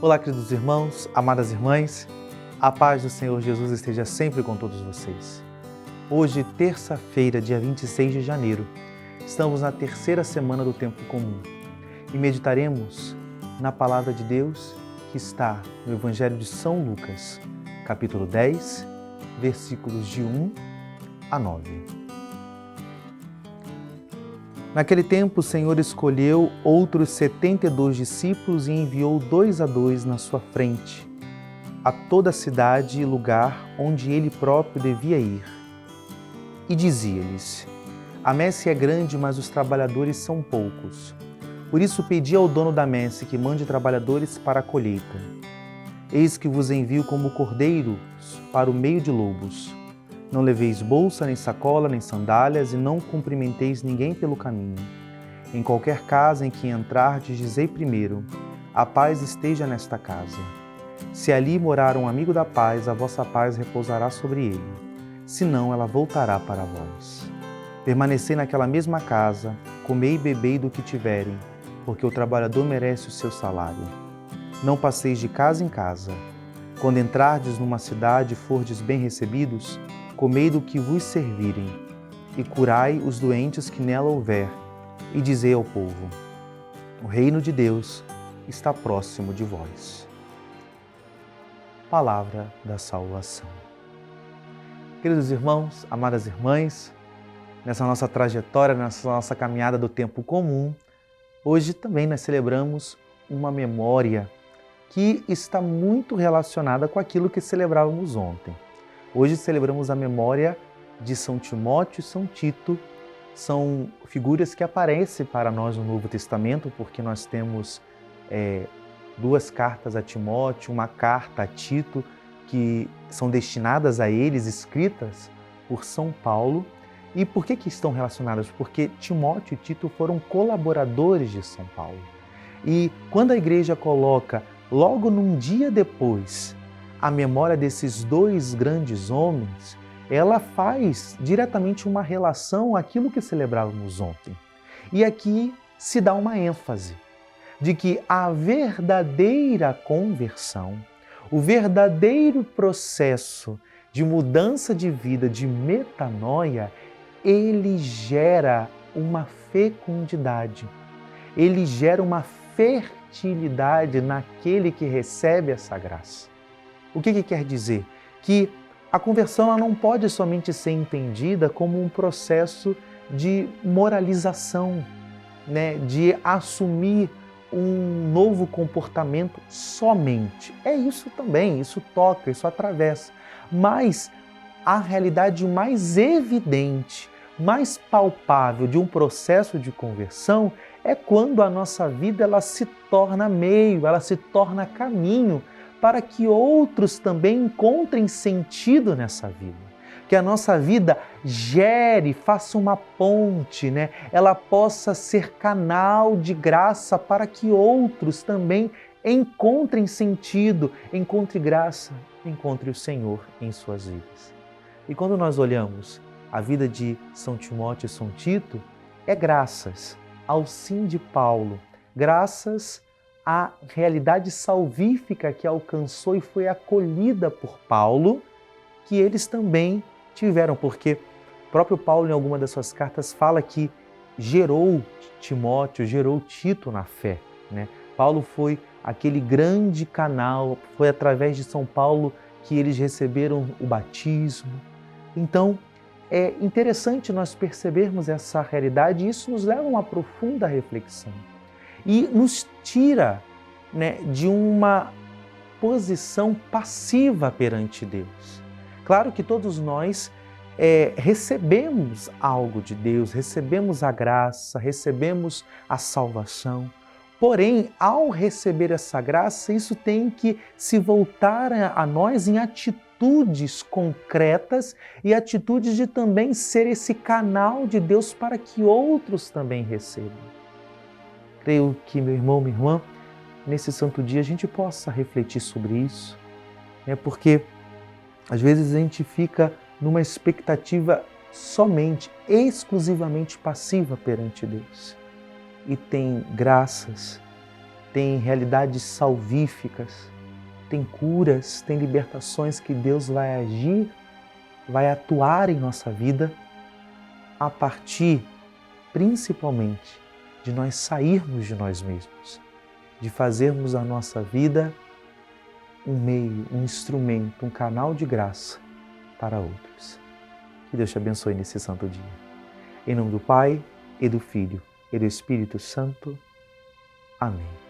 Olá, queridos irmãos, amadas irmãs, a paz do Senhor Jesus esteja sempre com todos vocês. Hoje, terça-feira, dia 26 de janeiro, estamos na terceira semana do Tempo Comum e meditaremos na Palavra de Deus que está no Evangelho de São Lucas, capítulo 10, versículos de 1 a 9. Naquele tempo, o Senhor escolheu outros 72 discípulos e enviou 2 a 2 na sua frente, a toda a cidade e lugar onde ele próprio devia ir. E dizia-lhes: A messe é grande, mas os trabalhadores são poucos. Por isso pedi ao dono da messe que mande trabalhadores para a colheita. Eis que vos envio como cordeiros para o meio de lobos. Não leveis bolsa, nem sacola, nem sandálias, e não cumprimenteis ninguém pelo caminho. Em qualquer casa em que entrardes, dizei primeiro: a paz esteja nesta casa. Se ali morar um amigo da paz, a vossa paz repousará sobre ele. Senão, ela voltará para vós. Permanecei naquela mesma casa, comei e bebei do que tiverem, porque o trabalhador merece o seu salário. Não passeis de casa em casa. Quando entrardes numa cidade e fordes bem recebidos, comei do que vos servirem, e curai os doentes que nela houver, e dizei ao povo: o reino de Deus está próximo de vós. Palavra da salvação. Queridos irmãos, amadas irmãs, nessa nossa trajetória, nessa nossa caminhada do tempo comum, hoje também nós celebramos uma memória que está muito relacionada com aquilo que celebrávamos ontem. Hoje celebramos a memória de São Timóteo e São Tito. São figuras que aparecem para nós no Novo Testamento, porque nós temos 2 cartas a Timóteo, uma carta a Tito, que são destinadas a eles, escritas por São Paulo. E por que estão relacionadas? Porque Timóteo e Tito foram colaboradores de São Paulo. E quando a igreja coloca, logo num dia depois, a memória desses 2 grandes homens, ela faz diretamente uma relação àquilo que celebrávamos ontem. E aqui se dá uma ênfase de que a verdadeira conversão, o verdadeiro processo de mudança de vida, de metanoia, ele gera uma fecundidade, ele gera uma fertilidade naquele que recebe essa graça. O que quer dizer? Que a conversão ela não pode somente ser entendida como um processo de moralização, de assumir um novo comportamento somente. É isso também, isso toca, isso atravessa. Mas a realidade mais evidente, mais palpável de um processo de conversão é quando a nossa vida ela se torna meio, ela se torna caminho para que outros também encontrem sentido nessa vida. Que a nossa vida gere, faça uma ponte, ela possa ser canal de graça para que outros também encontrem sentido, encontre graça, encontre o Senhor em suas vidas. E quando nós olhamos a vida de São Timóteo e São Tito, é graças ao sim de Paulo, graças à realidade salvífica que alcançou e foi acolhida por Paulo, que eles também tiveram, porque o próprio Paulo, em alguma das suas cartas, fala que gerou Timóteo, gerou Tito na fé. Paulo foi aquele grande canal, foi através de São Paulo que eles receberam o batismo. Então, é interessante nós percebermos essa realidade e isso nos leva a uma profunda reflexão. E nos tira de uma posição passiva perante Deus. Claro que todos nós recebemos algo de Deus, recebemos a graça, recebemos a salvação. Porém, ao receber essa graça, isso tem que se voltar a nós em atitudes concretas e atitudes de também ser esse canal de Deus para que outros também recebam. Creio que, meu irmão, minha irmã, nesse santo dia a gente possa refletir sobre isso, porque às vezes a gente fica numa expectativa somente, exclusivamente passiva perante Deus. E tem graças, tem realidades salvíficas, tem curas, tem libertações que Deus vai agir, vai atuar em nossa vida a partir, principalmente, de nós sairmos de nós mesmos, de fazermos a nossa vida um meio, um instrumento, um canal de graça para outros. Que Deus te abençoe nesse santo dia. Em nome do Pai, e do Filho, e do Espírito Santo. Amém.